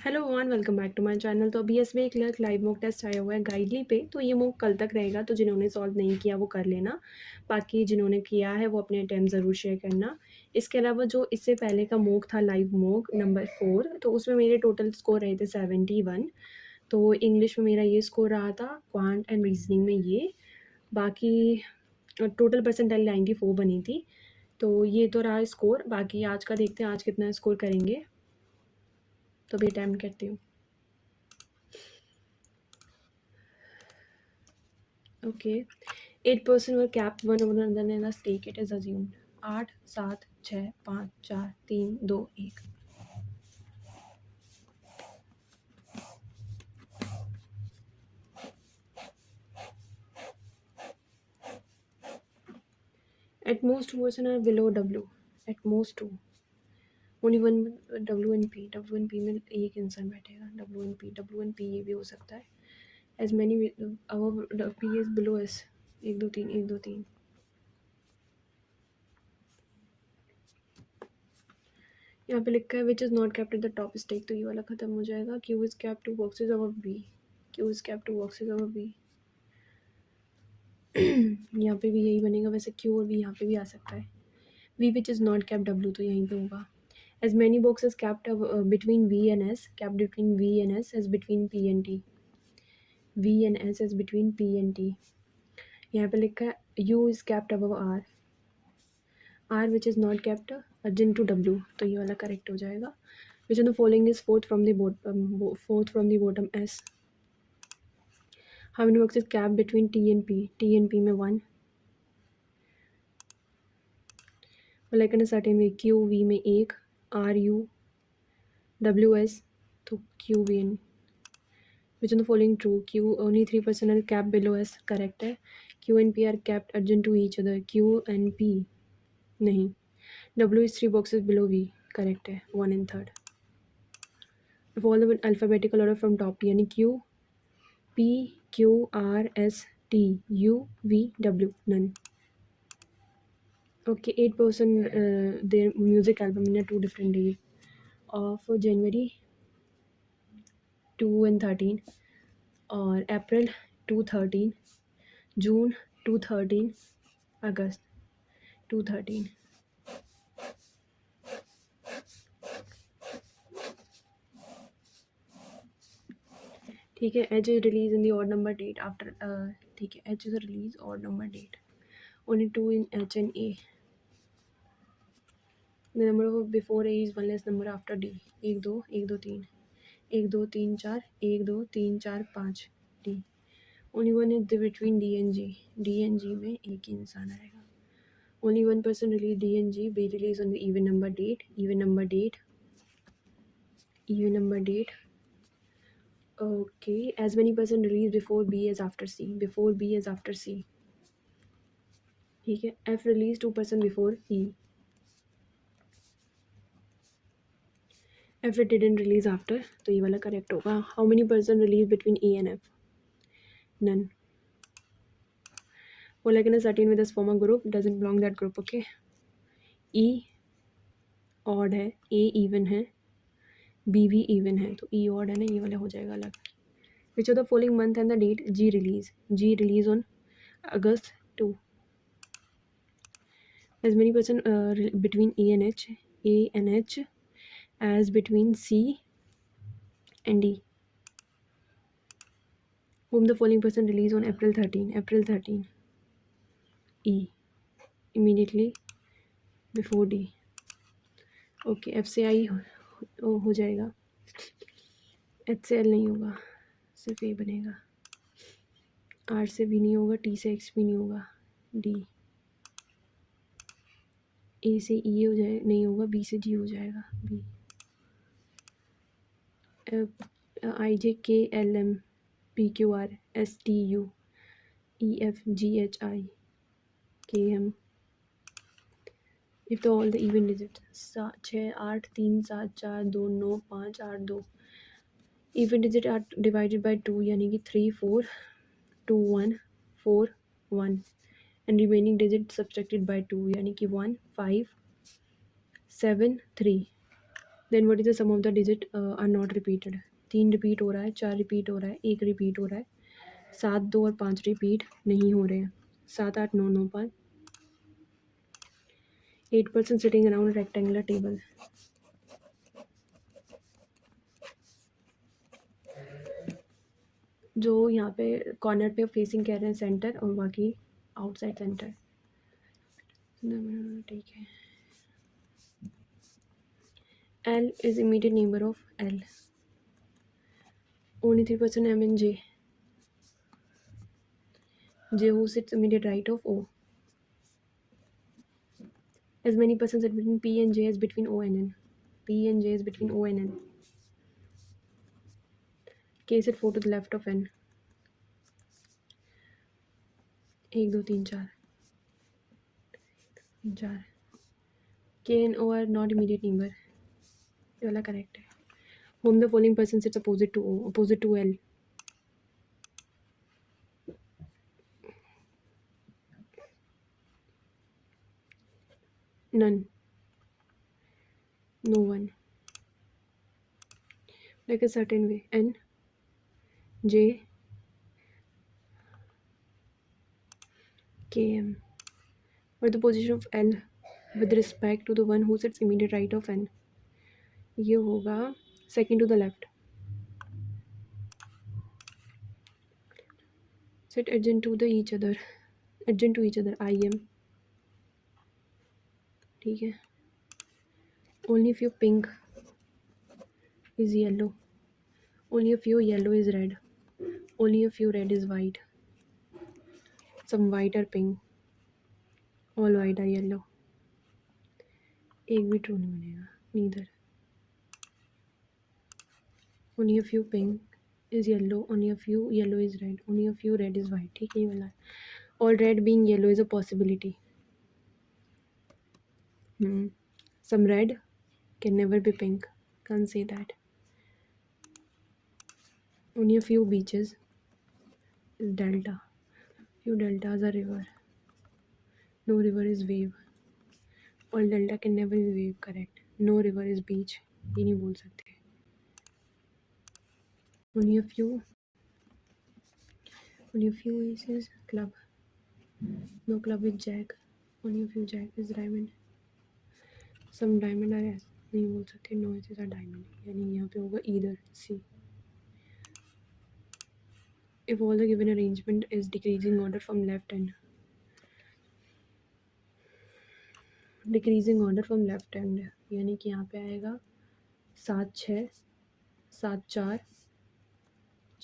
Hello one welcome back to my channel. तो अभी इसमें एक क्लर्क लाइव मॉक टेस्ट आया हुआ है गाइडली पे। तो ये मॉक कल तक रहेगा, तो जिन्होंने सॉल्व नहीं किया वो कर लेना। बाकी जिन्होंने किया है वो अपने अटैम्प्ट ज़रूर शेयर करना। इसके अलावा जो इससे पहले का मॉक था लाइव मॉक नंबर 4, तो उसमें मेरे टोटल स्कोर रहे थे 71। तो इंग्लिश में मेरा ये स्कोर रहा था, क्वांट एंड रीजनिंग में ये। बाकी टोटल परसेंटाइल 94 बनी थी। तो ये तो रहा स्कोर। बाकी आज का देखते हैं आज कितना स्कोर करेंगे। तो अभी अटैम्प्ट करती हूँ। Okay. 8% were capped one over another in a stake, it is assumed. 8, 7, 6, 5, 4, 3, 2, 1. At most 2% are below W. At most 2. Only one W and P. W and P में एक इंसान बैठेगा. W and P. W and P ये भी हो सकता है. As many above P is below S. 1 2 3 1 2 3. यहाँ पे लिखा है which is not kept at the top stack, तो ये वाला खत्म हो जाएगा. Q is kept two boxes above B. Q is kept two boxes above B. यहाँ पे भी यही बनेगा. वैसे क्यू और वी यहाँ पे भी आ सकता है. V which is not kept W, तो यहीं पे होगा. As many boxes kept between V and S. Kept between V and S as between P and T. V and S as between P and T. यहाँ पे लिखा है U is kept above R. R which is not kept adjacent to W, तो ये वाला correct हो जाएगा. Which of the following is fourth from the bottom S. How many boxes cap between T and P. T and P में 1. Like in certain way. Q V में 1. R U W S, तो Q V N. Which of the following true. Q only 3% are capped below S, correct है. Q and P are capped adjacent to each other. Q and P नहीं. W is 3 boxes below V, correct है. 1 and 3rd. Follow the alphabetical order from top, यानी Q P Q R S T U V W, none. Okay, 8% their music album in a 2 different days of January 2 and 13 और April 2 13, June 2 13, August 2 13. ठीक है. H is released in the odd number date after ठीक है. H is a release odd number date. Only 2 in H and A. The number of before A is one less number after D. 1 2 1 2 3 1 2 3 4 1 2 3 4 5 D. Only one is between D and G. D and G में एक ही इंसान आएगा. Only one person release D and G. Be released on the even number date. Even number date. Even number date. Okay. As many person release before B as after C. Before B as after C. ठीक है. F release 2% before E. F it didn't release after, तो ये वाला correct होगा. How many person release between E and F? None. Or like in a certain with this form a group doesn't belong that group. Okay. E odd है, A even है, B भी even है, तो E odd है ना, ये वाला हो जाएगा अलग. Which of the following month and the date G release? G release on August 2. As many person between A and H. A and H as between C and D. Whom the following person release on April 13. April 13. E. Immediately before D. Okay. F से आई हो जाएगा. H से L नहीं होगा, सिर्फ ए बनेगा. Are से भी नहीं होगा, टी से एक्स भी नहीं होगा. डी. ए से ई हो जाए नहीं होगा, बी से जी हो जाएगा. B. I J K L M P Q R S T U E F G H I K M. If the all the even digit 6 8 3 7 4 2 9 5 8 2 even digit are divided by 2, यानी कि 3 4 2 1 4 1 and remaining digit subtracted by 2, यानी कि 1 5 7 3. Then what is the sum of the digit are not repeated. 3 repeat हो रहा है, 4 repeat हो रहा है, 1 रिपीट हो रहा है, 7, 2 और 5 रिपीट नहीं हो रहे हैं. 7, 8, 9, 9, 5. 8 person sitting around a rectangular table. जो यहाँ पे कॉर्नर पे फेसिंग कह रहे हैं सेंटर और बाकी आउटसाइड सेंटर. ठीक है. L is immediate neighbor of L. Only 3% M and J. J who sits immediate right of O. As many persons sit between P and J as between O and N. P and J is between O and N. K sit 4 to the left of N. 1, 2, 3, 4. 4. K and O are not immediate neighbor. ये वाला correct है. Whom the following person sits opposite to O, opposite to L. None. No one. Like a certain way. N, J, K, M. What the position of L with respect to the one who sits immediate right of N? ये होगा second to the left. Sit adjacent to each other. Adjacent to each other. I M. ठीक है. Only if you pink is yellow. Only a few yellow is red. Only a few red is white. Some white are pink. All white are yellow. एक भी true नहीं बनेगा. Neither. Only a few pink is yellow. Only a few yellow is red. Only a few red is white. ठीक है ये वाला. All red being yellow is a possibility. Some red can never be pink. Can't say that. Only a few beaches is delta. Few deltas are river. No river is wave. All delta can never be wave. Correct. No river is beach. ये नहीं बोल सकते. Only a few aces club. No club with jack. Only a few jack is diamond. Some diamond are as नहीं बोल सकते. No aces are diamond. यानी यहाँ पे होगा either. C. If all the given arrangement is decreasing order from left hand. Decreasing order from left hand यानी कि यहाँ पे आएगा 7, 6, 7, 4,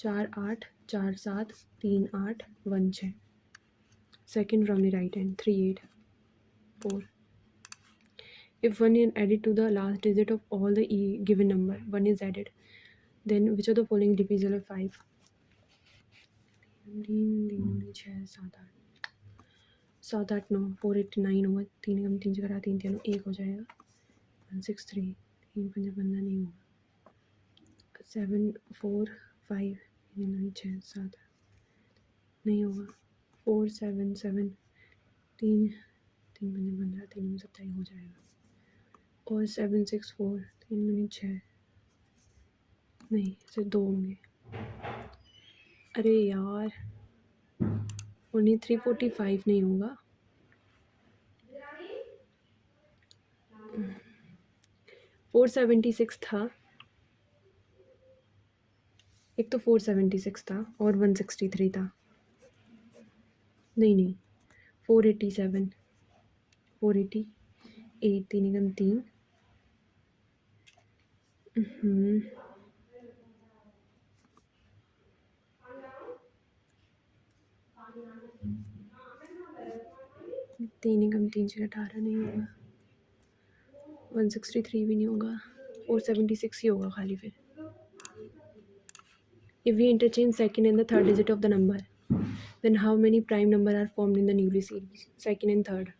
4, 8, 4, 7, 3, 8, 1, 6. Second from the right hand 3, 8, 4. If 1 is added to the last digit of all the given number, 1 is added, then which of the following divisible of 5? 3, 6, 7, 8. 7, 8, 9, 4, 8, 9 होगा. 3 कम 3 करा 3 3 1 हो जाएगा. 1, 6, 3. 3 5 15 नहीं होगा. 7, 4, 5. 6, 7 नहीं होगा. 4, 7, 7. 3 3 5 15 3 27 हो जाएगा. और 7, 6, 4. 3 6 नहीं सिर्फ 2 होंगे. अरे यार ओनली 345 नहीं होगा. 476 था. एक तो 476 था और 163 था. नहीं 487 488 3 एकम 3. तीन एकम 3 से 18 नहीं होगा. 163 भी नहीं होगा. 476 ही होगा खाली. फिर if we interchange second and the third digit of the number, then how many prime number are formed in the Newly series? Second and third.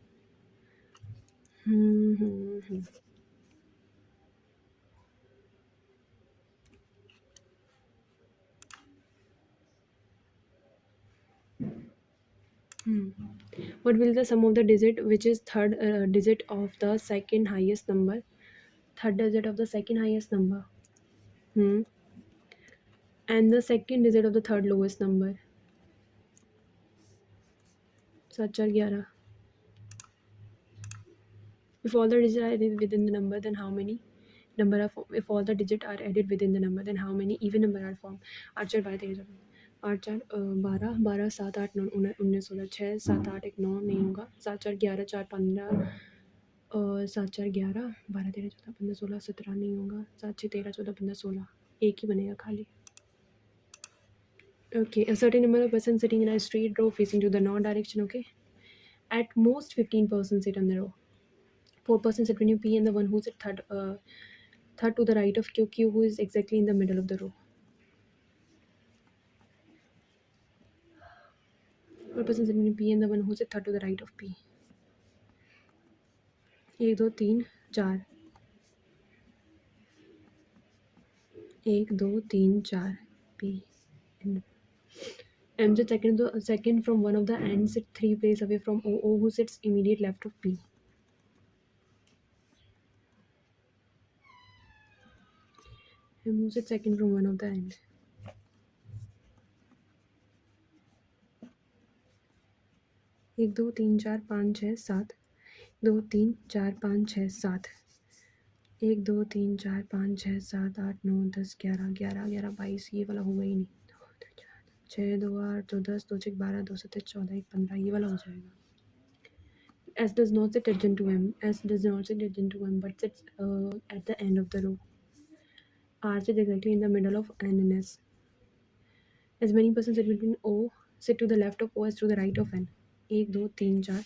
What will the sum of the digit which is third digit of the second highest number? third digit of the second highest number. And the second digit of the third lowest number. 7 4 11. If all the digits are added within the number, then how many number are formed? If all the digits are added within the number, then how many even number are formed? 8 4 12 13 8 4 12 12 7 8 9 19 16 6 7 8 1 9 नहीं होगा 7 4 11 4 15 7 4 11 12 13 14 15 16 17 नहीं होगा 7 6 13 14 15 16 एक ही बनेगा खाली. Okay, a certain number of persons sitting in a straight row facing to the north direction. Okay, at most 15 persons sit on the row. 4 persons sit between P and the one who's at third to the right of Q, who is exactly in the middle of the row. 4 persons sit between P and the one who's at third to the right of P. 1 2 3 4 1 2 3 4 P. M sits second from one of the ends, sit 3 places away from O, who sits immediate left of P. M who sits second from one of the ends. 1 2 3 4 5 6 7 2 3 4 5 6 7 1 2 3 4 5 6 7 8 9 10 11 11 11 22 ये वाला होगा ही नहीं 6 2 8 2 10 2 6 12 2 7 14 1 15 ये वाला हो जाएगा. S does not sit adjacent to M. S does not sit adjacent to M, but sits at the end of the row. R sits exactly in the middle of N and S. As many persons sit between O, sit to the left of O as to the right of N. 1 2 3 4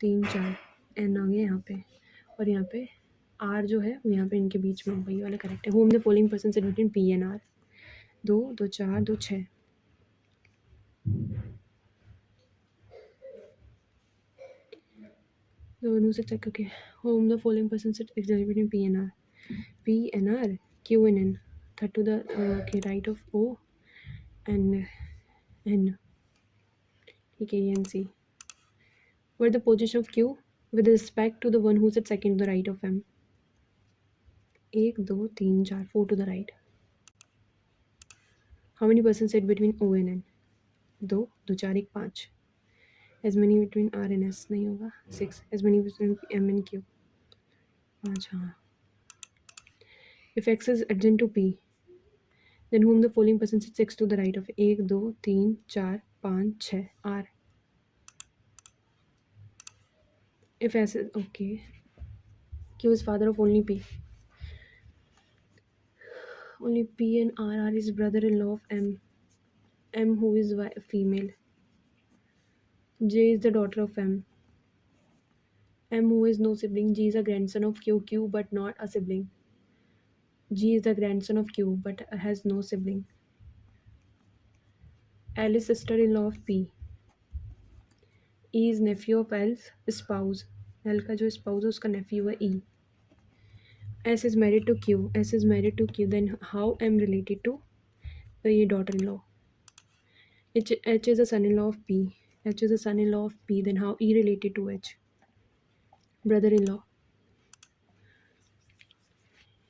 3 4 N आ गया यहाँ पे और यहाँ पे R जो है वो यहाँ पे इनके बीच में होगा. ये वाला करेक्ट है. Whom the following persons sit between P and R. 2 2 4 2 6. दोनों से चेक करके whom the following persons sit exactly between P and R. P and R, Q and N. Third to the right of O and N. ठीक है, E and C. What the position of Q with respect to the one who sits second to the right of M? 1 2 3 4 4 to the right. How many persons sit between O and N? 2 2 4 1 5. As many between R and S नहीं होगा. 6. As many between M and Q. 5. हाँ. If X is adjacent to P, then whom the following person sits 6 to the right of 1 2 3 4 5 6 R. If S is okay, Q is father of only P. Only P and R are his brother-in-law of M. M who is female. J is the daughter of M. M who is no sibling. G is a grandson of Q but not a sibling. G is the grandson of Q but has no sibling. L is sister-in-law of P. E is nephew of L's spouse. L का जो spouse है उसका nephew है E. S is married to Q. S is married to Q. Then how M related to ये daughter-in-law? H is a son-in-law of P. H is a son-in-law of P. Then how E related to H? Brother-in-law.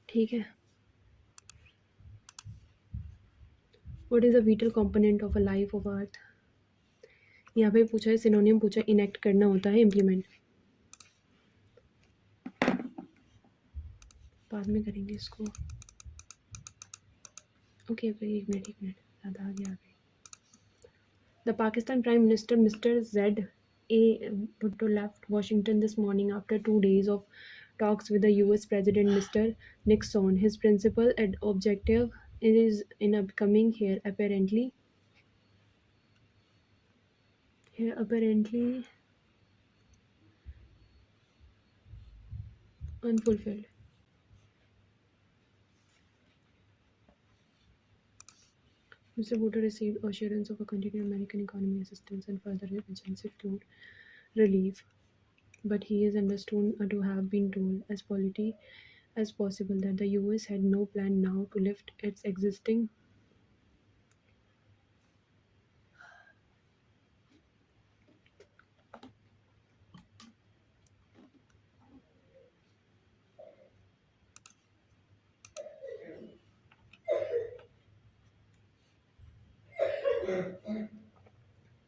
ठीक है. What is a vital component of a life of Earth? यहाँ पे पूछा है सिनोनियम पूछा enact करना होता है इम्प्लीमेंट. बाद में करेंगे इसको. ओके एक मिनट याद आ गया. The Pakistan Prime Minister Mr. Z. A. Bhutto left Washington this morning after 2 days of talks with the US President Mr. Nixon. His principal objective is in coming here apparently unfulfilled. Mr. Bhutto received assurance of a continued American economy assistance and further emergency flood relief, but he is understood to have been told as possible that the US had no plan now to lift its existing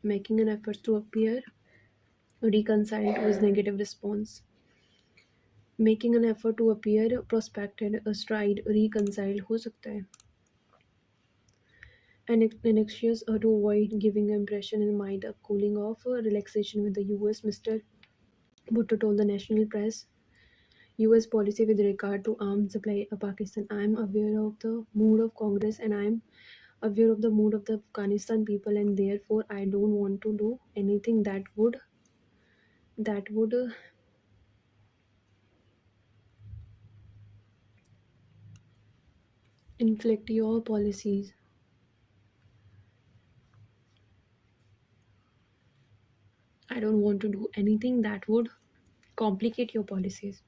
Making an effort to appear reconciled to his negative response. Making an effort to appear prospected, astride, reconciled हो सकता है. Anxious to avoid giving impression in mind of cooling off relaxation with the US, Mr. Bhutto told the national press. US policy with regard to arms supply of Pakistan. I am aware of the mood of Congress and I am aware of the mood of the Afghanistan people, and therefore I don't want to do anything that would inflict your policies. I don't want to do anything that would complicate your policies.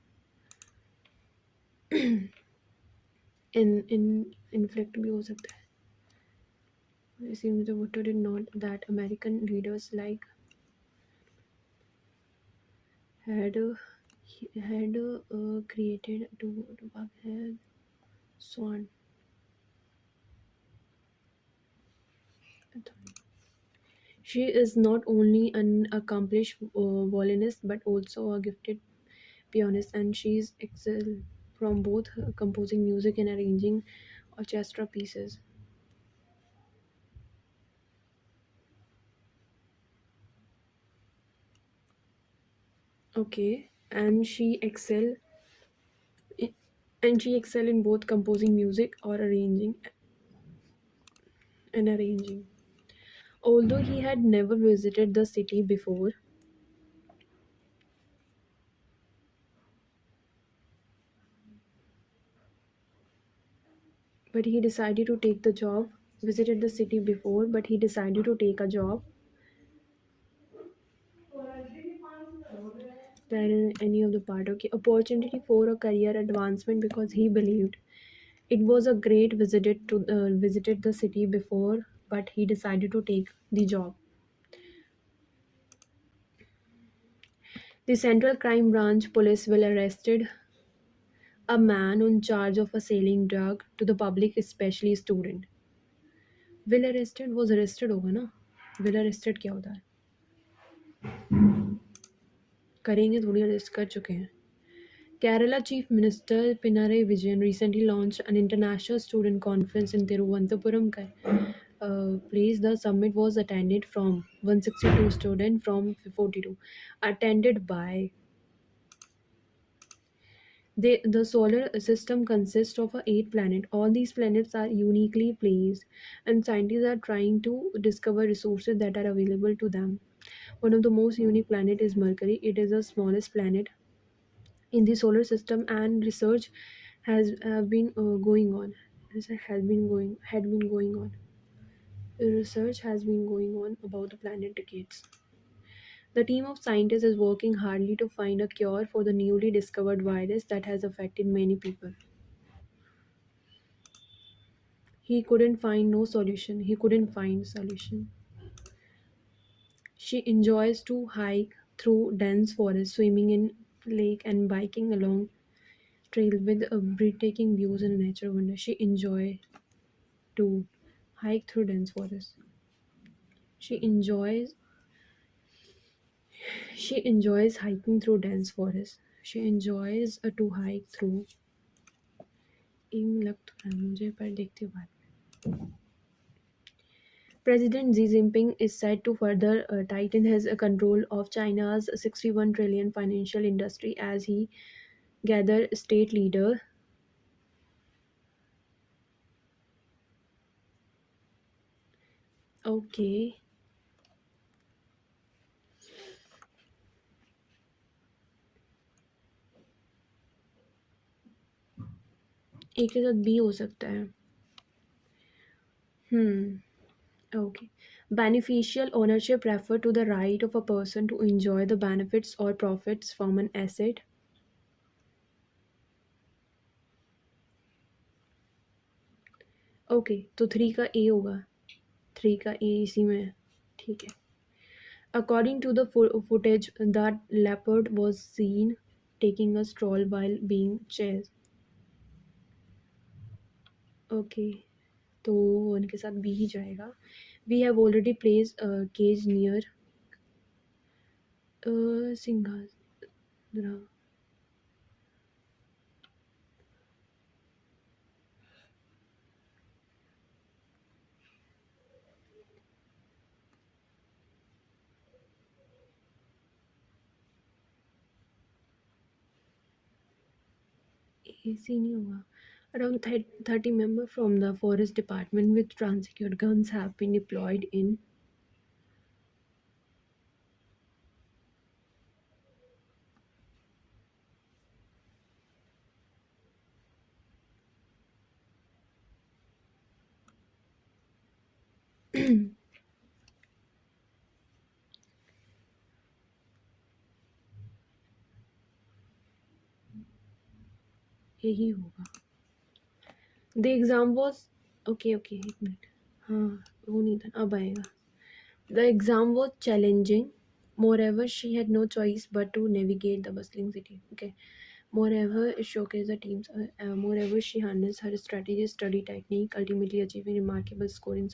In inflict भी हो सकता है. It seems the voter did not that American leaders like had created to had sworn. She is not only an accomplished violinist but also a gifted pianist, and she is excel from both composing music and arranging orchestra pieces. Okay, i- and she excel in both composing music or arranging. Although he had never visited the city before, but he decided to take the job. Visited the city before, but he decided to take a job than any of the part. Okay, opportunity for a career advancement because he believed it was a great visited the city before, but he decided to take the job. The Central Crime Branch police will arrested a man on charge of selling drug to the public, especially student. Will arrested was arrested होगा ना. Will arrested क्या होता है? करेंगे थोड़ी arrest कर चुके हैं. Kerala Chief Minister Pinarayi Vijayan recently launched an international student conference in Thiruvananthapuram place. The summit was attended from 162 students from 42, attended by the solar system consists of 8 planets. All these planets are uniquely placed, and scientists are trying to discover resources that are available to them. One of the most unique planet is Mercury. It is the smallest planet in the solar system, and research has been going on. Had been going on. Research has been going on about the planet decades. The team of scientists is working hardly to find a cure for the newly discovered virus that has affected many people. He couldn't find solution. She enjoys to hike through dense forest, swimming in lake and biking along trail with a breathtaking views and nature wonder. To hike through dense forest. She enjoys she enjoys hiking through dense forest. She enjoys to hike through. इन लग तो रहा है मुझे पर देखती हूँ बाद में. President Xi Jinping is said to further tighten his control of China's 61 trillion financial industry as he gather state leader. Okay, एक के साथ बी हो सकता है. Okay. Beneficial ownership refer to the right of a person to enjoy the benefits or profits from an asset. Okay तो 3 का ए होगा. 3 का ए इसी में है. ठीक है. According to the footage, that leopard was seen taking a stroll while being chased. Okay. तो उनके साथ बी ही जाएगा। We have already placed cage near Singhasara. AC नहीं होगा। Around 30 members from the forest department with transecured guns have been deployed in यही होगा। The exam was okay, okay, 1 minute. हाँ, वो नहीं था, अब आएगा। The exam was challenging, moreover she had no choice but to navigate the bustling city. Okay. Moreover, it showcased the teams. Moreover, she harnessed her strategy, study technique, ultimately achieving remarkable score in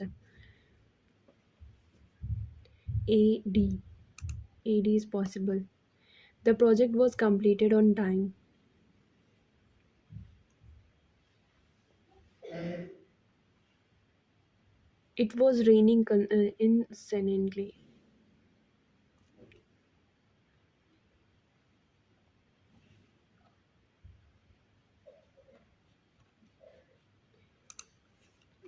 AD. AD is possible. The project was completed on time. It was raining insanely.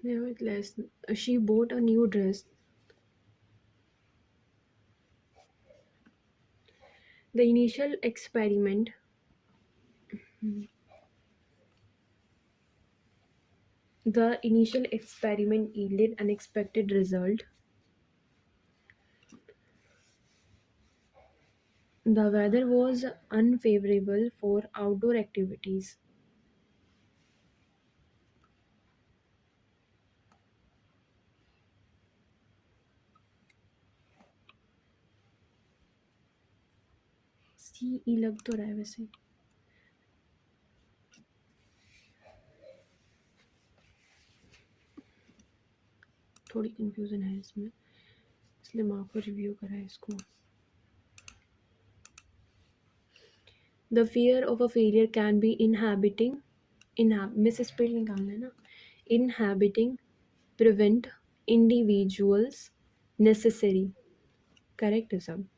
Nevertheless, she bought a new dress. The initial experiment the initial experiment yielded unexpected result. The weather was unfavorable for outdoor activities. CE लग तो रहा है वैसे। थोड़ी confusion है इसमें, इसलिए मैं आपको रिव्यू करा है इसको। The fear of a failure can be misspell निकालना है ना, inhabiting prevent individuals necessary, correct है सब।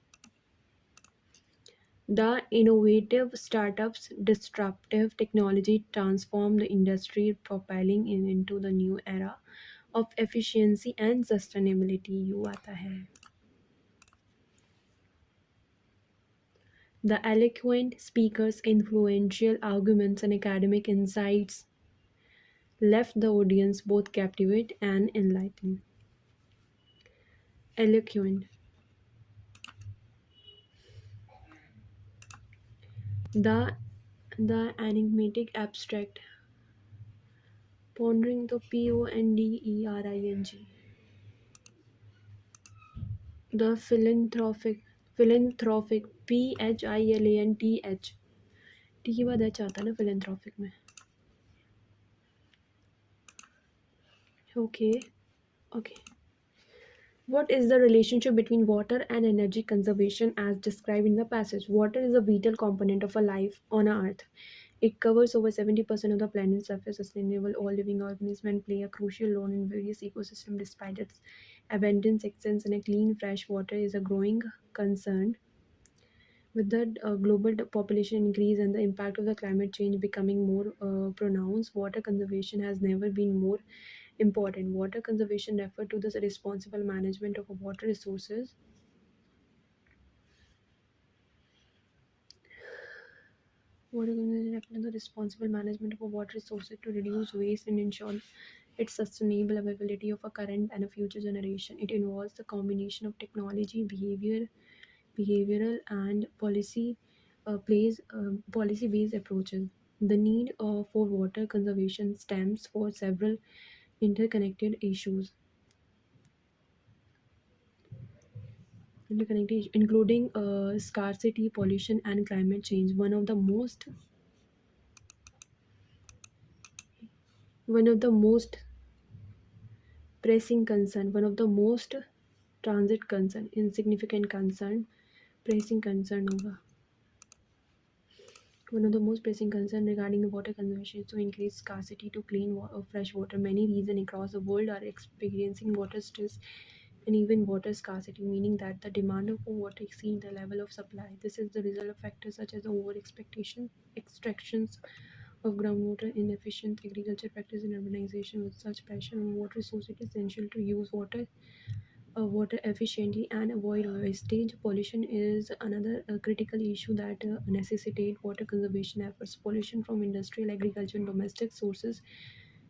The innovative startups disruptive technology transform the industry, propelling it into the new era of efficiency and sustainability. You आता है। The eloquent speakers, influential arguments, and academic insights left the audience both captivated and enlightened. Eloquent. The enigmatic abstract. Pondering the PONDERING. The philanthropic PHILANTH. T के बाद H आता है ना philanthropic में। Okay. Okay. What is the relationship between water and energy conservation as described in the passage? Water is a vital component of a life on Earth. It covers over 70% of the planet's surface. Sustainable, all living organisms play a crucial role in various ecosystems despite its abundance. Access and a clean, fresh water is a growing concern. With the global population increase and the impact of the climate change becoming more pronounced, water conservation has never been more important. Water conservation refers to the responsible management of water resources. Water conservation refers to the responsible management of water resources to reduce waste and ensure its sustainable availability of a current and a future generation. It involves the combination of technology, behavioral, and policy-based approaches. The need for water conservation stems for several interconnected issues, including scarcity, pollution, and climate change. One of the most pressing concern, one of the most transit concern, insignificant concern, pressing concern होगा. One of the most pressing concerns regarding the water conservation is to increase scarcity to fresh water. Many regions across the world are experiencing water stress and even water scarcity, meaning that the demand for water exceeds the level of supply. This is the result of factors such as the over expectation, extractions of groundwater, inefficient agriculture practice, and urbanization. With such pressure on water resources, it is essential to use water efficiently and avoid wastage. Pollution is another critical issue that necessitate water conservation efforts. Pollution from industrial, agriculture, and domestic sources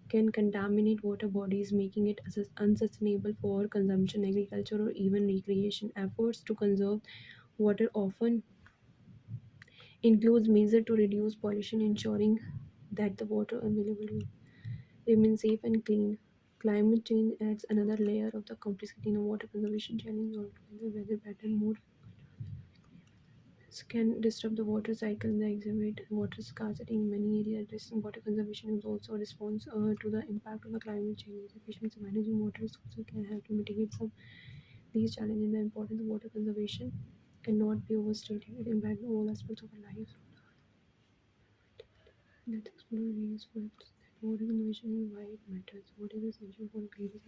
can contaminate water bodies, making it unsustainable for consumption, agriculture, or even recreation. Efforts to conserve water often includes measures to reduce pollution, ensuring that the water available remain safe and clean. Climate change adds another layer of the complexity in a water conservation challenge. Altogether, weather pattern mood can disrupt the water cycle and exhibit water scarcity in many areas. Water conservation is also a response to the impact of the climate change. Efficiency managing water resources can help to mitigate some these challenges. The importance of water conservation cannot be overstated. It impacts all aspects of our lives. Let's explore various facts that water conservation and why it matters. Water is essential for creating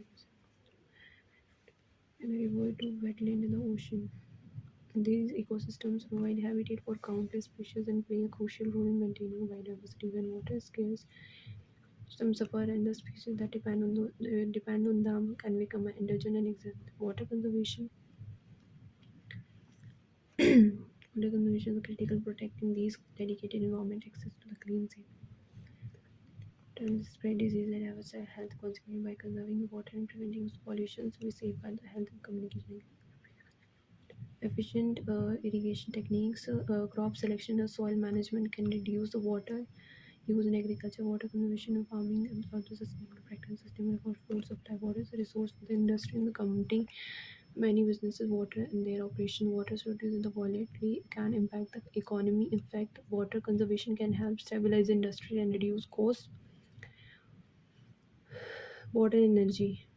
and a river to wetland in the ocean. These ecosystems provide habitat for countless species and play a crucial role in maintaining biodiversity. When water is scarce, some suffer, and the species that depend on them can become endangered and extinct. Water conservation is critical protecting these dedicated environment access to the clean, safe, and spread disease and have a health consequence by conserving water and preventing pollution. So we safeguard the health and communication. Efficient irrigation techniques, crop selection, and soil management can reduce the water use in agriculture. Water conservation and farming and also sustainable practice sustainable for food supply. Water is a resource for the industry and the community. Many businesses water in their operation. Water shortage in the volatility can impact the economy. In fact, water conservation can help stabilize the industry and reduce costs. Water energy.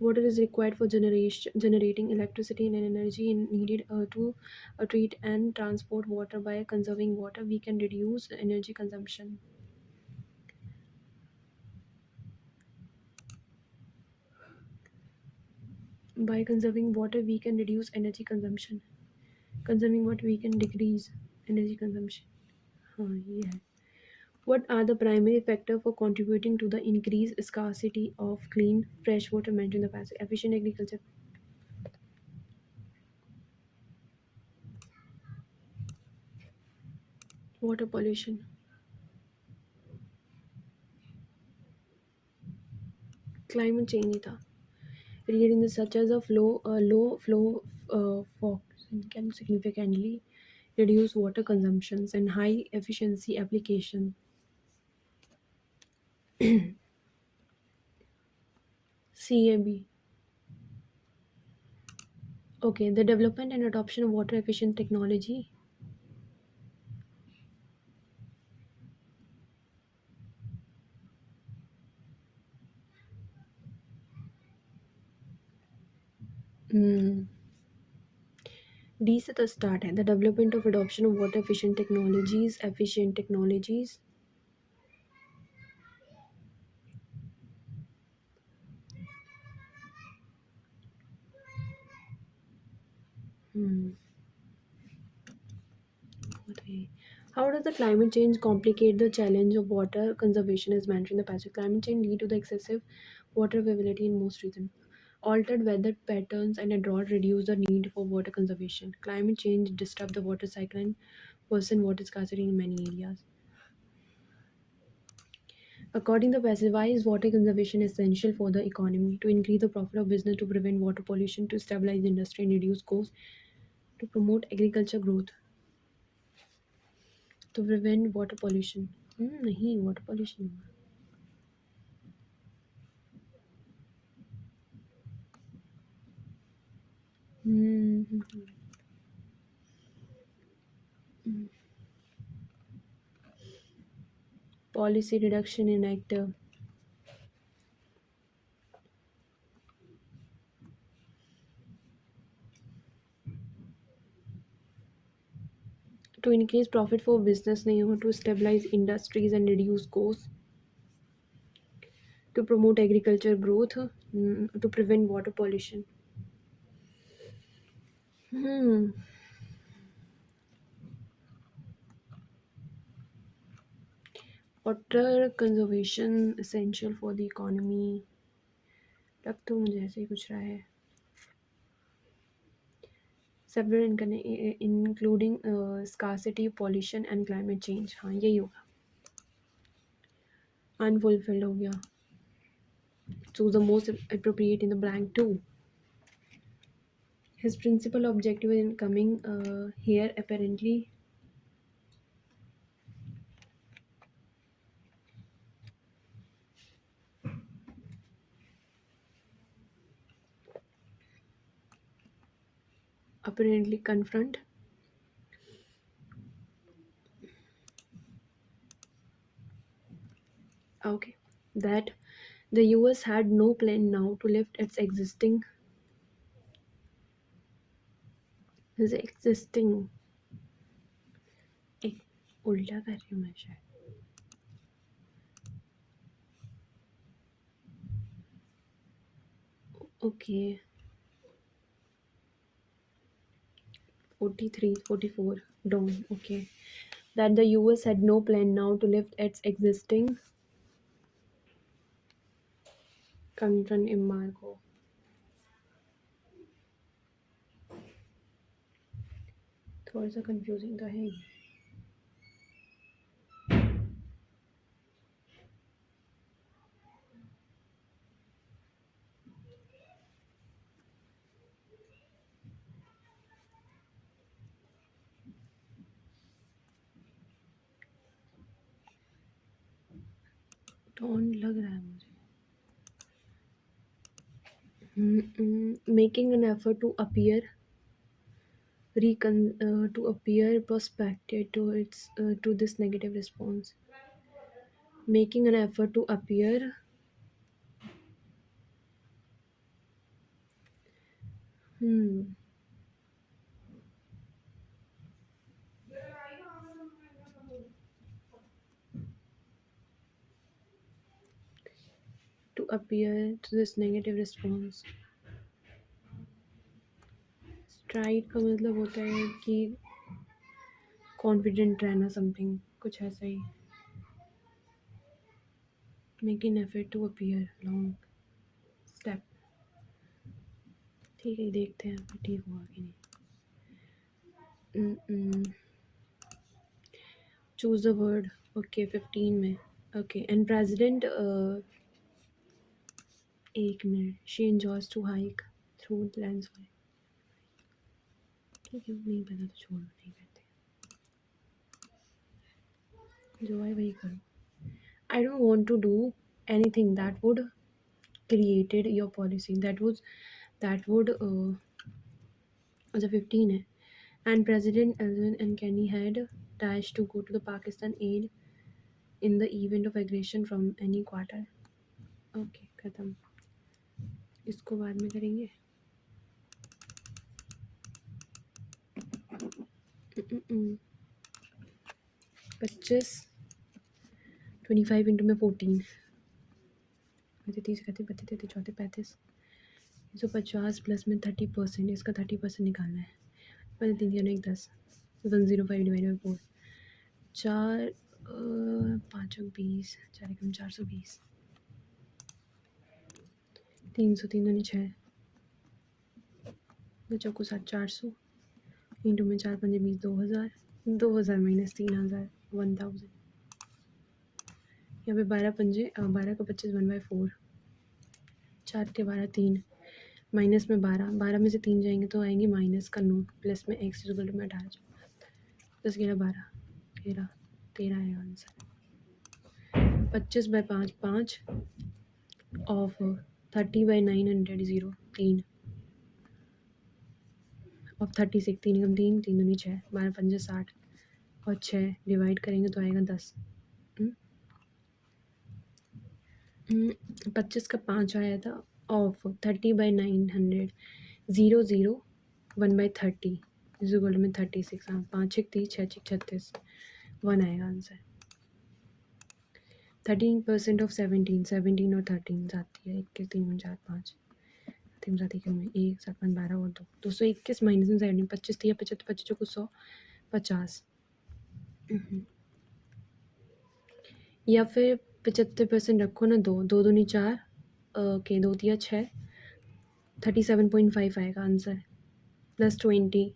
Water is required for generating electricity and energy needed to treat and transport water. By conserving water, we can reduce energy consumption. By conserving water, we can reduce energy consumption. Consuming water, we can decrease energy consumption. Yeah. What are the primary factors for contributing to the increased scarcity of clean, fresh water mentioned in the passage? Efficient agriculture, water pollution, climate change था. Reading such as a low flow fog can significantly reduce water consumptions and high efficiency application. CAB. Okay, the development and adoption of water efficient technology. Hmm. D से तो start है. The development of adoption of water efficient technologies. Hmm. Okay. How does the climate change complicate the challenge of water conservation as mentioned in the passage? Climate change lead to the excessive water availability in most regions. Altered weather patterns and a drought reduce the need for water conservation. Climate change disrupt the water cycle and worsen water scarcity in many areas. According to the passage, why is water conservation essential for the economy? To increase the profit of business, to prevent water pollution, to stabilize the industry and reduce costs, to promote agriculture growth, to prevent water pollution. नहीं water pollution. Hmm. Policy reduction in active. To increase profit for business नहीं हो, to stabilise industries and reduce cost, to promote agriculture growth, to prevent water pollution. Water conservation essential for the economy. लग तो मुझे ऐसे ही कुछ रहा है. Several including scarcity, pollution and climate change. हाँ यही होगा. अनफुलफिल्ड हो गया. Choose the most appropriate in the blank too. His principal objective in coming here apparently confront. Okay, that the US had no plan now to lift its existing एक उल्टा कर रही हूँ मैं शायद. Okay, 43, 44 down. Okay, that the US had no plan now to lift its existing confront embargo. थोड़ा सा confusing तो है ही. टोन लग रहा है मुझे. Making an effort to appear to appear prospective to its to this negative response. Making an effort to appear to appear to this negative response. Stride का मतलब होता है कि confident रहना, something कुछ ऐसा ही. Make an effort to appear long step. ठीक है, देखते हैं ठीक हुआ कि नहीं. Choose the word. Okay, 15 में. Okay, and president एक minute. She enjoys to hike through landscape. ठीक है, नहीं पता तो छोड़ो, नहीं करते. जो है वही करो. I don't want to do anything that would created your policy. That would अच्छा 15 है. And President Elwin and Kenny had dashed to go to the Pakistan aid in the event of aggression from any quarter. Okay, खत्म. इसको बाद में करेंगे. 25 25 into में 14 30 31 32 34 35 150 plus में 30%. इसका 30% निकालना है. मैंने 3 1 10 105 डिवाइड बाई 4. 4 5 20 4 एकम 420 300 3 दूनी 6 2 चौको 7 400 इंटू में 4 5 20 2000 2000 माइनस 3000 1000. यहाँ पे 12 पंजे 12 का 25 1/4 4 के 12 3 माइनस में 12 में से 3 जाएंगे तो आएंगे माइनस का 9 प्लस में x इक्वल में 18 10 11 12 13 13 आएगा आंसर. 25/5 5 ऑफ 30/900 0 3 ऑफ 36 3 कम 3 3 दूनी 6 12 पंजे 60 और 6 डिवाइड करेंगे तो आएगा 10. 25 का 5 आया था ऑफ 30/900 0 0 1/30 इज इक्वल में 36। हाँ 5 छः 30 6 छः 36 1 आएगा आंसर। 13% ऑफ 17 17 और 13 जाती है 21 3 4 5 तीन साथी के में 1 7 5 12 और 221 माइनस में 17 25 3 75 25 को 100 50 या फिर 75% रखो ना, दो दो दूनी 4 के 2 दिया 6 37.5 आएगा आंसर प्लस 20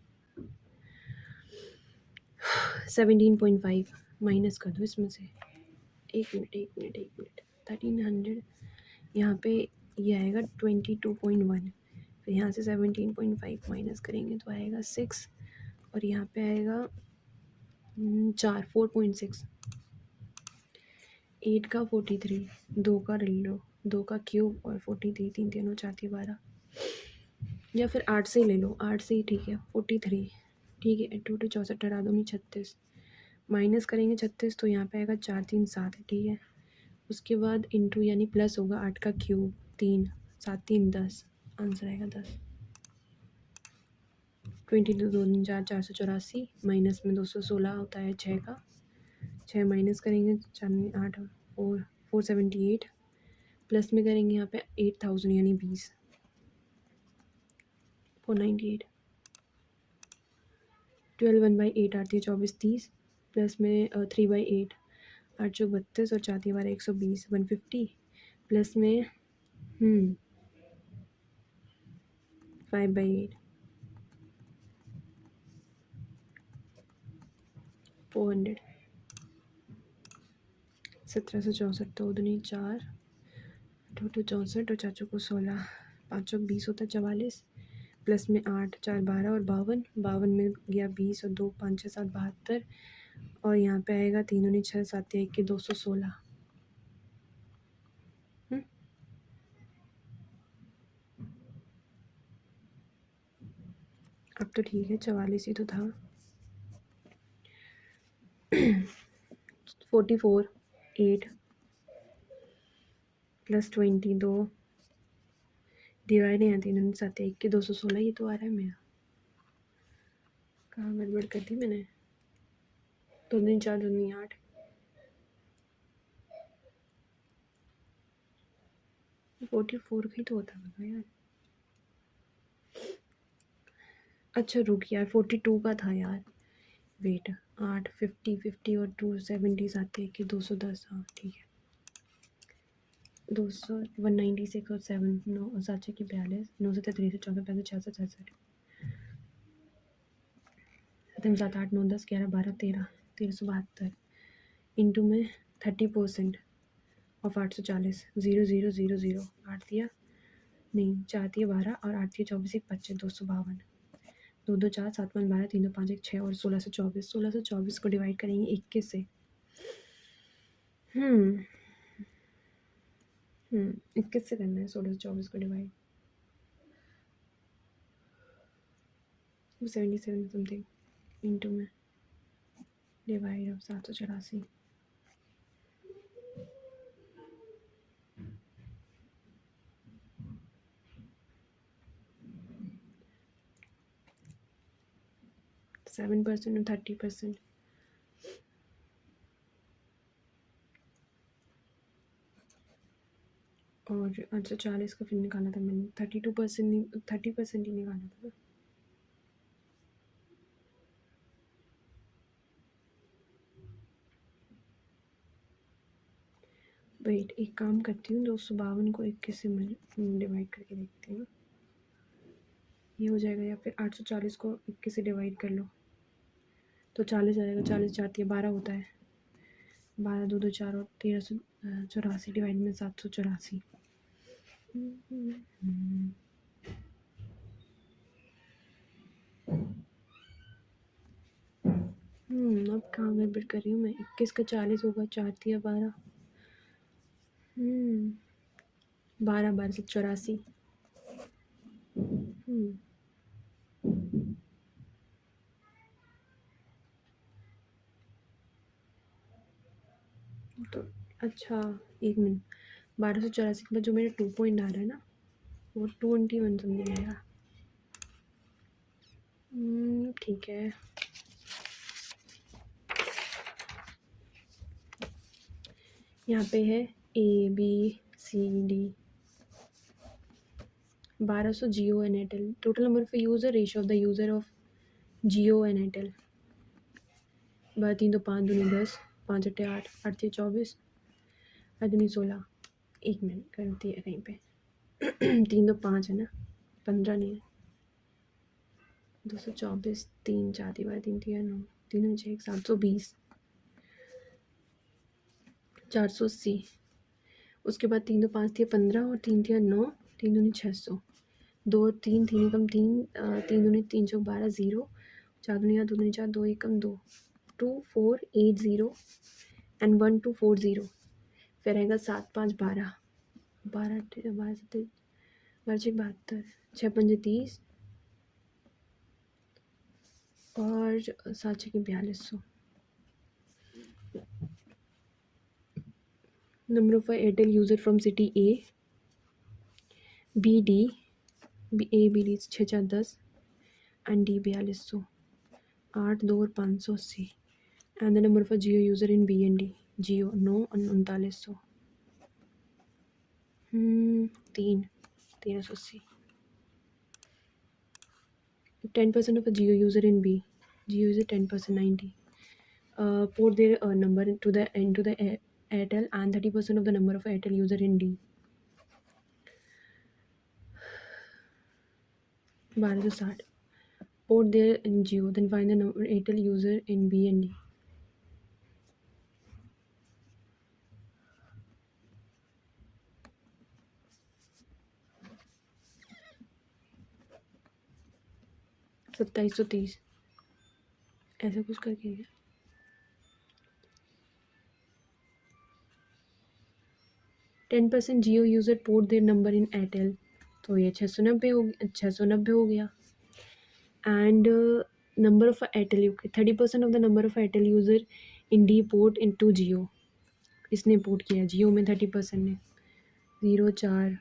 17.5 माइनस कर दो इसमें से। एक मिनट 1300 यहाँ पे ये आएगा 22.1, फिर यहाँ से 17.5 माइनस करेंगे तो आएगा 6 और यहाँ पे आएगा 4.6 8 का 43 2 का ले लो 2 का क्यूब और 43 3 3 4 3 12 या फिर 8 से ही ले लो 8 से ही ठीक है 43 ठीक है 8 2 64 हटा दो नहीं 36 माइनस करेंगे 36 तो यहाँ पे आएगा 4 3 7 ठीक है। उसके बाद इंटू यानी प्लस होगा 8 का क्यूब 3 7 3 10 आंसर आएगा 10। 22 2 4 484 माइनस में 216 होता है 6 का 6 माइनस करेंगे 4 8 478 प्लस में करेंगे यहाँ पे 8000 यानी 20 498 12 1/8 आती है 24 30 प्लस में 3/8 8 चौक 32 और 4 12 120 150 प्लस में 5/8 400 1764 दो दूनी 4 2 2 64 और 4 चौको 16 5 चौक 20 होता है 44 प्लस में 8 4 12 और 52 में गया 20 और 2 5 6 7 72 और यहाँ पे आएगा 3 दूनी 6 7 1 के 216। अब तो ठीक है 44 ही तो था। 44 8 प्लस 20 2 डिवाइड यहाँ 3 दूनी 7 1 के 216 ये तो आ रहा है मेरा। कहाँ गड़बड़ कर दी मैंने 2 दूनी 4 2 दूनी 8 44 का ही तो होता है यार। अच्छा रुक यार 42 का था यार वेट 8 50 50 और 2 70 आते हैं कि 210 हाँ ठीक है 200 196 और 7 9 7 की 42 9 से 33 14 35 66 67 7 7 8 9 10 11 12 13 1372 इंटू में 30% ऑफ 840 0 0 0 0 8 दिया नहीं 4 दिया 12 और 8 दिया 24 1 25 252 2 2 4 7 5 12 3 2 5 1 6 और 1624 को डिवाइड करेंगे 21 से 21 से करना है 1624 को डिवाइड 77 समथिंग इंटू में डिवाइड ऑफ 784 7% और 30% और 840 का फिर निकाला था मैंने 32% 30% ही निकाला था। वेट एक काम करती हूँ 252 को 21 से डिवाइड करके देखती हूँ ये हो जाएगा या फिर 840 को 21 से डिवाइड कर लो तो 40 आ जाएगा 40 जाती है 12 होता है 12 2 2 4 और 1384 डिवाइड में 784 अब कहाँ गड़बड़ कर रही हूँ मैं 21 का 40 होगा 4 दिया 12 12 12 से 84 तो अच्छा एक मिनट 1284 के बाद जो मेरा 2 पॉइंट आ रहा है ना वो 21 समथिंग आएगा ठीक है। यहाँ पे है ABCD 1200 Jio and Airtel. Total number of user, ratio of the user of Jio and Airtel. 12 3 2 5 दूनी 10, 5 8 8, 8 6 24, 8 दूनी 16। 1 मिनट करती है कहीं पे। 3 2 5 है ना, 15 नहीं है। 224, 3 4 3 3 3 9, 3 6 720, 480। उसके बाद 3 2 5 थी 15 और 3 थी 9, 3 दूनी 600, 2 3 3 एकम 3, 3 दूनी 3 चौक 12 0, 4 दूनी 8 2 दूनी 4, 2 एकम 2, 2 4 8 0 एंड 1 2 4 0। फिर आएगा 7 5 12, 12 12 7 12 72, 6 5 30 और 7 6 4200। Number of Airtel user from city A B D A B D 6 4 10 and D 4200, 8 2 और 580। And the number of Jio user in B and D जियो 9 और 3900। 380। 10% of a Jio user in B. Jio user 10% 90. Port their number into the Airtel and 30% of the number of Airtel user in D. 1260. Port their in Jio, then find the number Airtel user in B and D. सत्ताईस सौ तीस ऐसा कुछ करके है। 10% Jio user port their number in Airtel, तो ये 690 हो गया। And number of Airtel UK 30% of the number of Airtel user in the port into Jio. इसने पोर्ट किया जियो में 30% ने। 0 4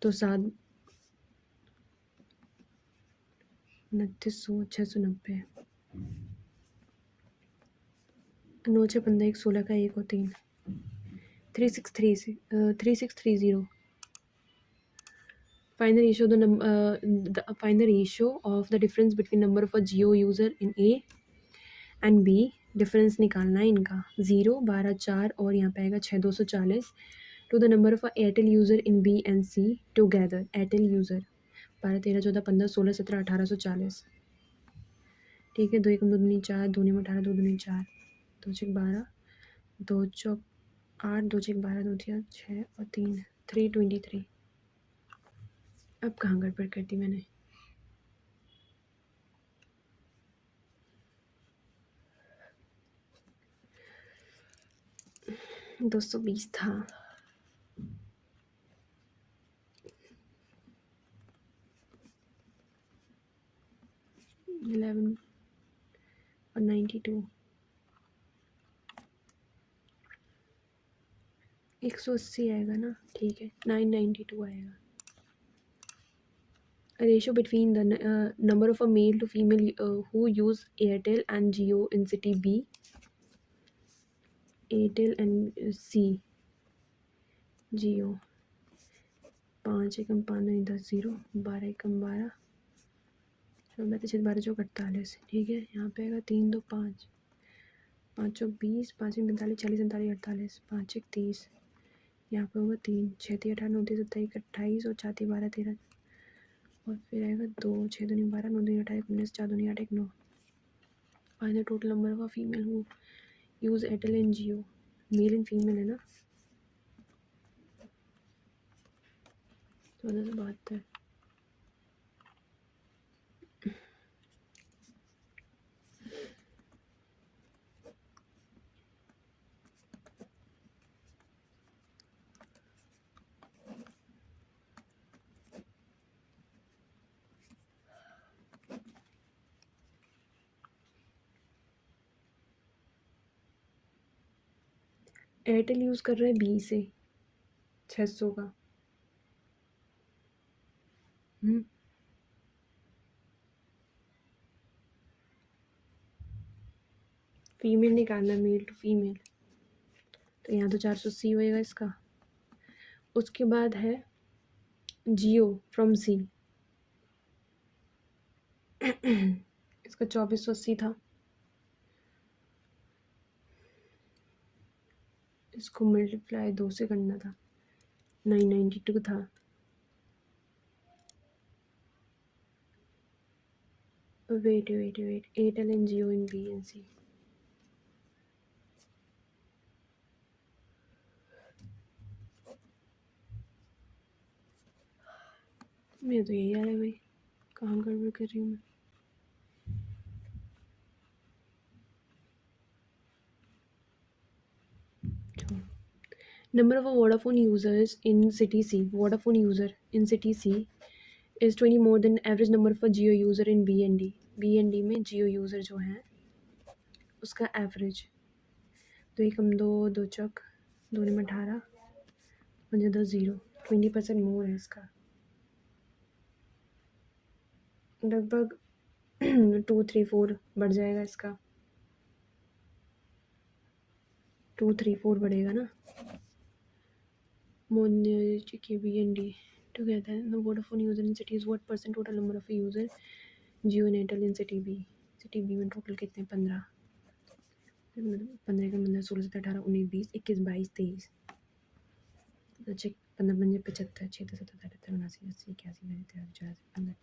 तो 7 2900 690, 9 6 15 1 16 का 1 और 3 3630। Find the ratio find the ratio of the difference between number of a Jio user in A and B। Difference निकालना है इनका। 0 12 4 और यहाँ पे आएगा 6 240 to the number of Airtel user in B and C together. Airtel user 12 13 14 15 16 17 1840। ठीक है। 2 1 2 दूनी 4, 2 9 18, 2 दूनी 4, 2 6 12, 2 चौक 8, 2 6 12, 2 6 6 और 3 323। अब कहाँ गड़बड़ कर दी मैंने? दो 220 था। 11 और 92 180 आएगा ना। ठीक है। 992 आएगा। Ratio between the number of a male to female who use Airtel and Jio in city B, Airtel and C Jio. 5 एकम 5 नहीं 10 0, 12 एकम 12, 12 12 चौक 48। ठीक है। यहाँ पे आएगा 3 2 5, 5 चौक 20, 5 45 40 47 48, 5 1 30। यहाँ पे होगा 3 6 3 18 29 27 28 और 4 3 12 13 और फिर आएगा 2 6 2 12 9 2 18 19 4 2 8 1 9। Find the total number of female who use Airtel and Jio. Male and female है ना। 1472। एयरटेल यूज़ कर रहा है B से 600 का। फीमेल निकालना, मेल टू फीमेल, तो यहाँ तो 480 होएगा इसका। उसके बाद है जियो फ्रॉम सी, इसका 2480 था, इसको मल्टीप्लाई 2 से करना था, 992 था। Wait Airtel and Jio in B and C, मेरा तो यही आ रहा है भाई, कहाँ गड़बड़ कर रही हूँ मैं। Number of Vodafone users in city C, Vodafone user in city C is 20 more than average number of Jio user in B and D. B and D में Jio user जो हैं उसका एवरेज, तो एक हम दो चौक, दो में 18, मुझे 2 0, 20% मोर है इसका, लगभग 2 3 4 बढ़ जाएगा इसका, 2 3 4 बढ़ेगा ना। B and D together, the Vodafone user in city is what percent total number of user Jio and Airtel in city B? City B में टोटल कितने, 15, 15 का 15, 16 से 18, 19, 20, 21, 22, 23, अच्छा 15 पंजे 75, 6 10 17 18 19 80 81 82 83 15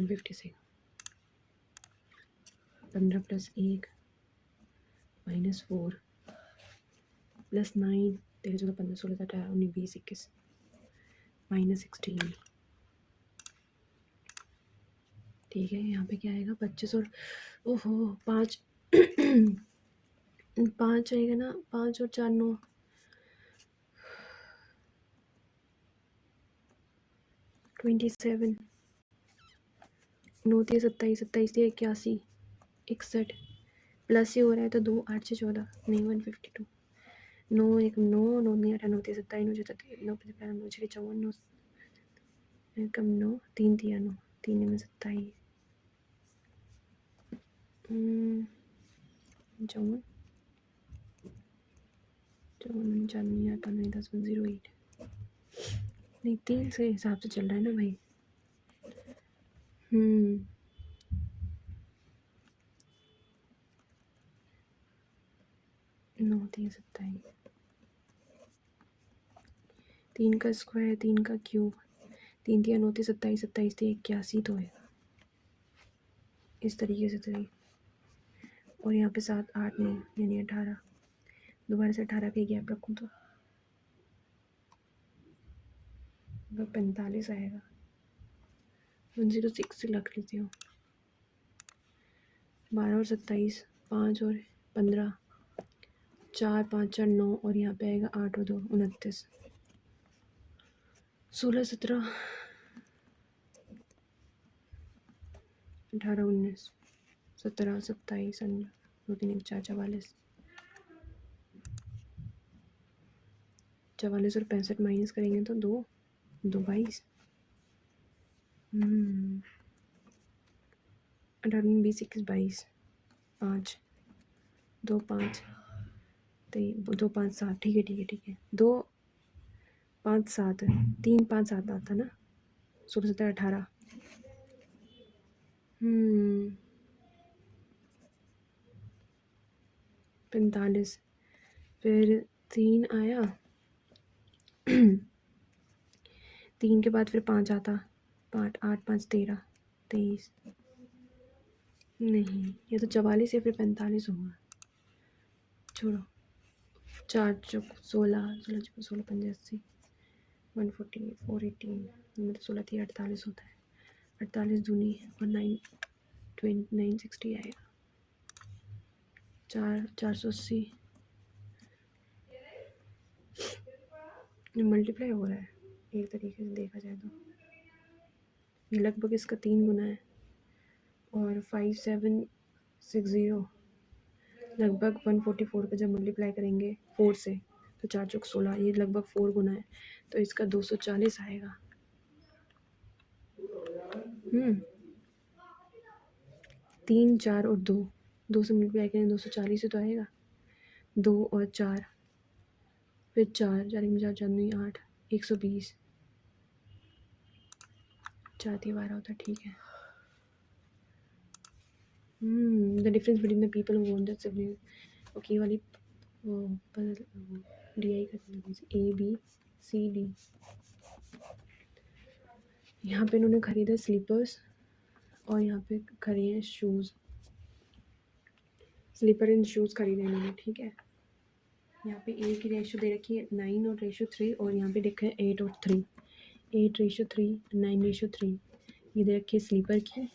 156, 15 प्लस 1 माइनस 4 प्लस 9, 13 14 15 16 18 19 20 21 माइनस 16, ठीक है। यहाँ पे क्या आएगा, 25 और ओहो 5 5 आएगा ना, 5 और 4 9, 27, 9 3 27, 27 3 81, 61 प्लस ही हो रहा है तो 2 8 से 14 नहीं 152, 9 1 9 9 नहीं 8 9 3 27 9 37 9 5 9 6 54 9 कम 9 3 3 9 3 में 27 54 54 4 नहीं आता नहीं 10 108 नहीं 3 से हिसाब से चल रहा है ना भाई। 9 3 27, 3 का स्क्वायर 3 का क्यूब 3 3 9 3 27 27 3 81 तो है इस तरीके से तो, और यहाँ पे 7 8 9 यानी 18, दोबारा से 18 का गैप रखूँ तो 45 आएगा, 106 से रख लेती हूँ, 12 और 27 5 और 15 4 5 4 9 और यहाँ पे आएगा 8 और 2 29, 16 17 18 19 17 27 2 3 1 4 44 44 और 65 माइनस करेंगे तो 2 2 22, 18 20 21 22 5 2 5 2 5 7, ठीक है 2 5 7 3 5 7 आता ना, 16 17 18 45, फिर 3 आया 3 के बाद फिर 5 आता, 5 8 5 13 23, नहीं ये तो 44 या फिर 45 होगा, छोड़ो 4 चौक 16 16 16 5 80 140 418 मतलब 16 थी 48 होता है, 48 दूनी और 960 आएगा, 480 मल्टीप्लाई हो रहा है एक तरीके से देखा जाए तो, ये लगभग इसका 3 गुना है, और 5760 लगभग 144 का जब मल्टीप्लाई करेंगे 4 से तो 4 चौक 16, ये लगभग 4 गुना है, तो इसका 240 आएगा। 3 4 और 2 2 से मल्टीप्लाई करें 240 ही तो आएगा। 2 और 4, फिर 4, 4 में 4, 4 दूनी 8, 120, 4 × 12 होता है, ठीक है। The difference between the people who want that sibling, okay वाली वो बदल डी आई करने लगी, ए बी सी डी। यहाँ पे इन्होंने खरीदा स्लीपर्स और यहाँ पे खरीदे शूज़, स्लीपर एंड शूज़ खरीदे इन्होंने, ठीक है। यहाँ पे ए की रेशो दे रखी है 9 और रेशो 3, और यहाँ पे देखा है 8 और 3, 8:3, 9:3, ये दे रखी है स्लीपर की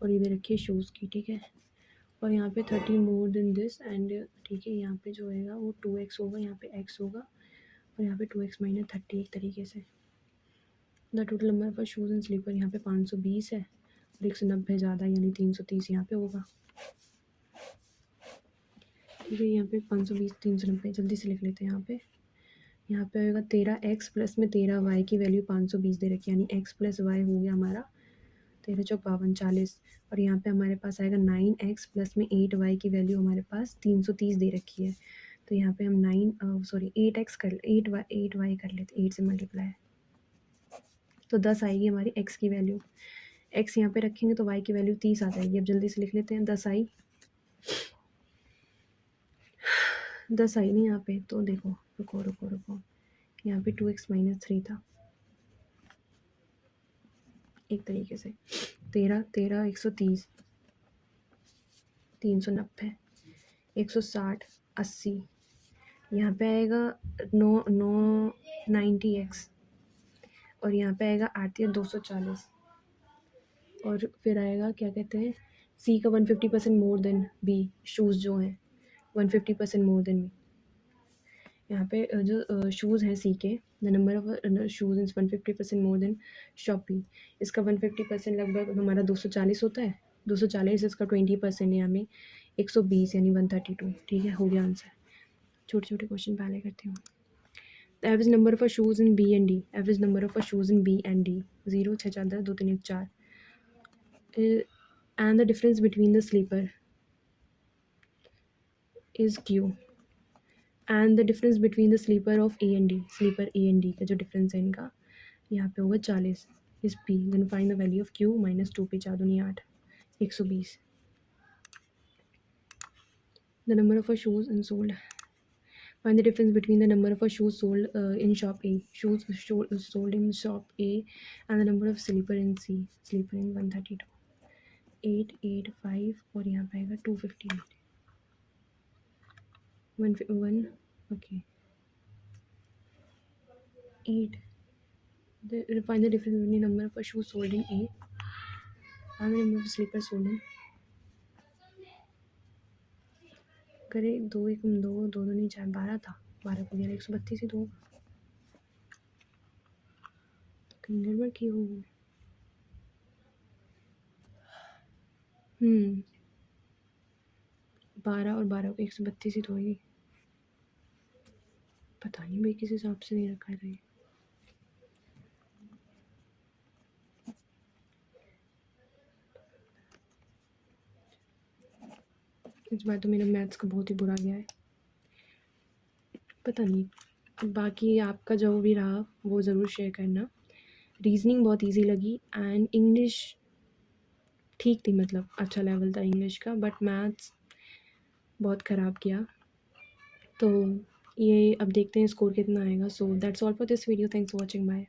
और ये दे रखी है शूज़ की, ठीक है। और यहाँ पे 30 मोर देन दिस एंड, ठीक है, यहाँ पे जो होएगा वो 2x होगा, यहाँ पे x होगा और यहाँ पे 2x - 30 एक तरीके से। The total number of shoes and slipper यहाँ पे 520 है और 190 ज़्यादा यानी 330 यहाँ पे होगा, ठीक है। यहाँ पे 520 390 जल्दी से लिख लेते हैं। यहाँ पे होगा 13x प्लस में 13y की वैल्यू 520 दे रखी है, यानी x + y हो गया हमारा 13 × 52 40, और यहाँ पे हमारे पास आएगा 9x प्लस में 8y की वैल्यू हमारे पास 330 दे रखी है। तो यहाँ पे हम 8x कर 8y कर लेते, 8 से मल्टीप्लाई, तो 10 आएगी हमारी x की वैल्यू। x यहाँ पे रखेंगे तो y की वैल्यू 30 आ जाएगी। अब जल्दी से लिख लेते हैं, 10 आई नहीं यहाँ पे, तो देखो रुको, यहाँ पे 2x - 3 था एक तरीके से। 13 130, 390, 160, 80, यहाँ पे आएगा 90x और यहाँ पे आएगा 8 × 240, और फिर आएगा क्या कहते हैं, सी का 150% मोर देन बी, शूज़ जो हैं 150% मोर देन बी। यहाँ पे जो शूज़ हैं सी के, the number of shoes is 150% more than Shoppy, इसका 150% लगभग हमारा 240 होता है, 240 इसका 20% है हमें 120 यानी 132, ठीक है, हो गया आंसर। छोटे छोटे क्वेश्चन पहले करती हूँ। The average number of shoes in B and D, average number of shoes in B and D 0 6 4 10 2 3 1 4, and the difference between the sleeper is Q, and the difference between the sleeper of A and D, sleeper A and D का जो difference है इनका यहाँ पे होगा 40 is P, then find the value of Q - 2P 4 दूनी 8 120। the number of shoes and sold, find the difference between the number of shoes sold in shop A, shoes sold in shop A and the number of sleeper in C, sleeper in 132, 885 और यहाँ पे आएगा 258, 1 okay 8, find the difference between the number of shoes sold in A and the number of slippers sold in, करे 2 1 2 2 2 नहीं 4 12 था, 12 को 11 132 ही तो होगा, कहीं गड़बड़ की होगी। 12 और 12 को 132 ही तो होगी, पता नहीं भाई किस हिसाब से नहीं रखा है ये। इस बार तो मेरा मैथ्स का बहुत ही बुरा गया है, पता नहीं। बाकी आपका जो भी रहा वो ज़रूर शेयर करना। रीजनिंग बहुत इजी लगी एंड इंग्लिश ठीक थी, मतलब अच्छा लेवल था इंग्लिश का, बट मैथ्स बहुत ख़राब किया। तो ये अब देखते हैं स्कोर कितना आएगा। So that's all for this video, thanks for watching, bye.